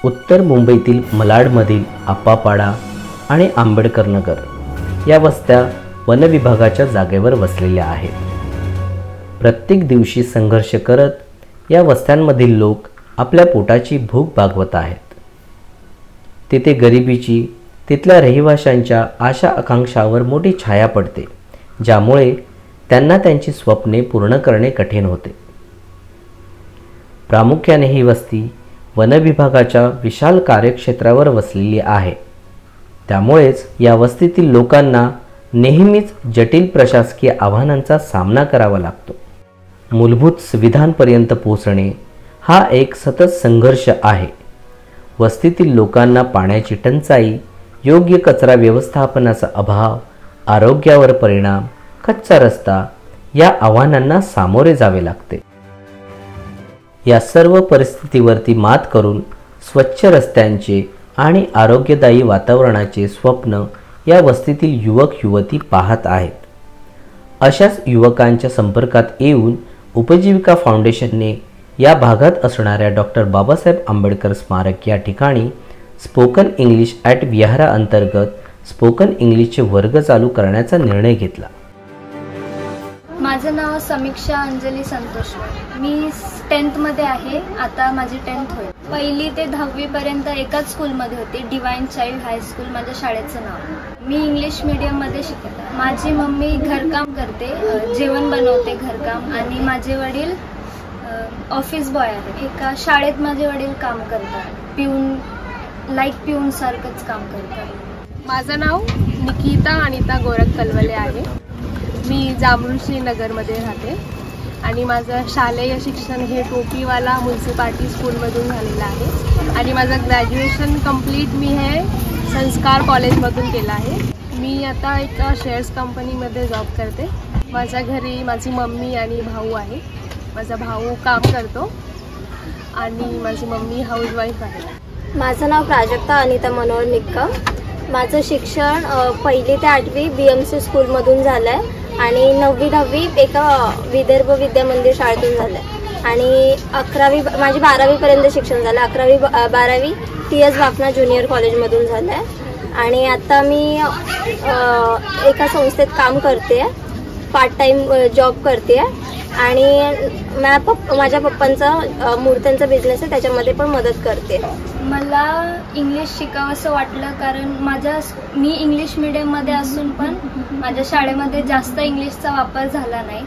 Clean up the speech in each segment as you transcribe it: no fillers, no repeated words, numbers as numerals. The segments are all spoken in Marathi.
उत्तर मुंबईतील मलाडमधील आप्पापाडा आणि आंबेडकर नगर या वस्त्या वन विभागाच्या जागेवर वसलेल्या आहेत। प्रत्येक दिवशी संघर्ष करत या वस्त्यांमधील लोक आपल्या पोटाची भूक भागवत आहेत। तिथे गरिबीची, तिथल्या रहिवाशांच्या आशा आकांक्षावर मोठी छाया पडते, ज्यामुळे त्यांना त्यांची स्वप्ने पूर्ण करणे कठीण होते। प्रामुख्याने ही वस्ती वन विभागाच्या विशाल कार्यक्षेत्रावर वसलेली आहे, त्यामुळेच या वस्तीतील लोकांना नेहमीच जटिल प्रशासकीय आव्हानांचा सामना करावा लागतो। मूलभूत सुविधांपर्यंत पोहोचणे हा एक सतत संघर्ष आहे। वस्तीतील लोकांना पाण्याची टंचाई, योग्य कचरा व्यवस्थापनाचा अभाव, आरोग्यावर परिणाम, कच्चा रस्ता या आव्हानांना सामोरे जावे लागते। या सर्व परिस्थितीवरती मात करून स्वच्छ रस्त्यांचे आणि आरोग्यदायी वातावरणाचे स्वप्न या वस्तीतील युवक युवती पाहत आहेत। अशाच युवकांच्या संपर्कात येऊन उपजीविका फाउंडेशनने या भागात असणाऱ्या डॉक्टर बाबासाहेब आंबेडकर स्मारक या ठिकाणी स्पोकन इंग्लिश ॲट विहारा अंतर्गत स्पोकन इंग्लिशचे वर्ग चालू करण्याचा निर्णय घेतला। माझं नाव समीक्षा अंजली संतोष। मी 10th मध्ये आहे। आता माझी 10th होईल। पहिली ते 10वी पर्यंत एकाच स्कूलमध्ये होते, डिवाइन चाइल्ड हाय स्कूल माझ्या शाळेचं नाव। मी इंग्लिश मीडियममध्ये शिकते। माझी मम्मी घरकाम करते, जेवण बनवते घरकाम, आणि माझे वडील ऑफिस बॉय आहे। एका शाळेत माझे वडील काम करतात, पिऊन सारखंच काम करतात। माझं नाव निकिता अनिता गोरख कलवले आहे। मी जांभरुण नगरमध्ये राहते आणि माझं शालेय शिक्षण हे टोपीवाला म्युन्सिपालिटी स्कूलमधून झालेलं आहे आणि माझं ग्रॅज्युएशन कंप्लीट मी हे संस्कार कॉलेजमधून केलं आहे। मी आता एका शेअर्स कंपनीमध्ये जॉब करते। माझ्या घरी माझी मम्मी आणि भाऊ आहे। माझा भाऊ काम करतो आणि माझी मम्मी हाऊसवाईफ आहे। माझं नाव प्राजक्ता अनिता मनोहर निक्कम। माझं शिक्षण 1ली ते 8वी BMC स्कूलमधून झालं आहे आणि 9वी 10वी एका विदर्भ विद्या मंदिर शाळेतून झालं आहे आणि 11वी माझी 12वीपर्यंत शिक्षण झालं। 11वी 12वी TS वाफना ज्युनियर कॉलेजमधून झालं आहे आणि आता मी एका संस्थेत काम करते, पार्ट टाईम जॉब करते आणि माझ्या पप्पांचा मूर्त्यांचा बिझनेस आहे, त्याच्यामध्ये पण मदत करते। मला इंग्लिश शिकावंसं वाटलं कारण मी इंग्लिश मीडियममध्ये असून पण माझ्या शाळेमध्ये जास्त इंग्लिशचा वापर झाला नाही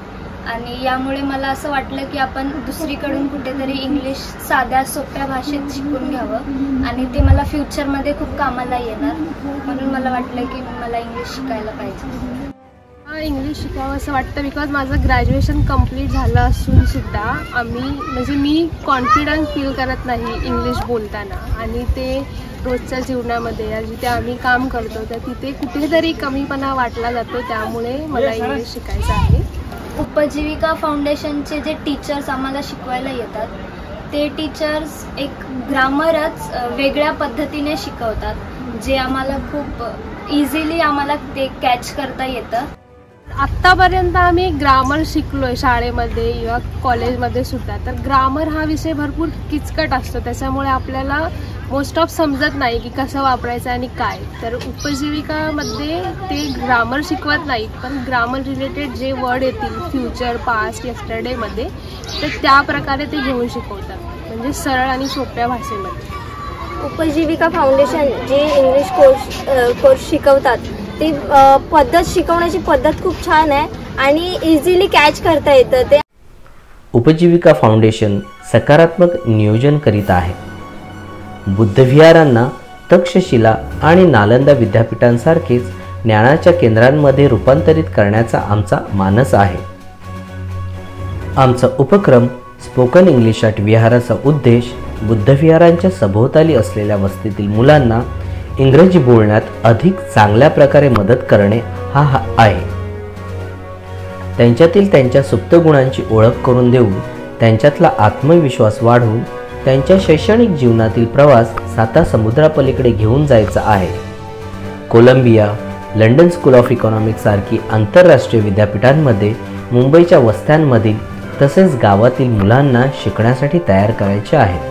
आणि यामुळे मला असं वाटलं की आपण दुसरीकडून कुठेतरी इंग्लिश साध्या सोप्या भाषेत शिकून घ्यावं आणि ते मला फ्युचरमध्ये खूप कामाला येणार, म्हणून मला वाटलं की मला इंग्लिश शिकायला पाहिजे। इंग्लिश शिकावं असं वाटतं बिकॉज माझं ग्रॅज्युएशन कंप्लीट झालं असून सुद्धा मी कॉन्फिडन्स फील करत नाही इंग्लिश बोलताना आणि ते रोजच्या जीवनामध्ये जिथे आम्ही काम करतो तर तिथे कुठेतरी कमीपणा वाटला जातो, त्यामुळे मला इंग्लिश शिकायचं आहे। उपजीविका फाउंडेशनचे जे टीचर्स आम्हाला शिकवायला येतात ते टीचर्स एक ग्रामरच वेगळ्या पद्धतीने शिकवतात, जे आम्हाला खूप इझिली आम्हाला ते कॅच करता येतं। आत्तापर्यंत आम्ही ग्रामर शिकलोय शाळेमध्ये किंवा कॉलेजमध्ये सुद्धा, तर ग्रामर हा विषय भरपूर किचकट असतो, त्याच्यामुळे आपल्याला मोस्ट ऑफ समजत नाही की कसं वापरायचं आणि काय। तर उपजीविकामध्ये ते ग्रामर शिकवत नाहीत, पण ग्रामर रिलेटेड जे वर्ड येतील फ्युचर, पास्ट, यस्टरडेमध्ये तर त्या प्रकारे ते घेऊन शिकवतात, म्हणजे सरळ आणि सोप्या भाषेमध्ये। उपजीविका फाउंडेशन जे इंग्लिश कोर्स शिकवतात ती पद्धत, शिकवण्याची पद्धत खूप छान आहे आणि इझिली कॅच करता येतं ते। उपजीविका फाउंडेशन सकारात्मक नियोजन करीत आहे। बुद्धविहारांना तक्षशिला आणि नालंदा विद्यापीठांसारखेच ज्ञानाच्या केंद्रांमध्ये रूपांतरित करण्याचा आमचा मानस आहे। आमचा उपक्रम स्पोकन इंग्लिश ॲट विहाराचा उद्देश बुद्धविहारांच्या सभोवताली असलेल्या वस्तीतील मुलांना इंग्रजी बोलण्यात अधिक चांगल्या प्रकारे मदत करणे हा आहे। त्यांच्यातील त्यांच्या सुप्त गुणांची ओळख करून देऊन त्यांच्यातला आत्मविश्वास वाढवून त्यांच्या शैक्षणिक जीवनातील प्रवास साता समुद्रापलीकडे घेऊन जायचा आहे। Columbia, London School of Economics सारखी आंतरराष्ट्रीय विद्यापीठांमध्ये मुंबईच्या वस्त्यांमधील तसेच गावातील मुलांना शिकण्यासाठी तयार करायचे आहे।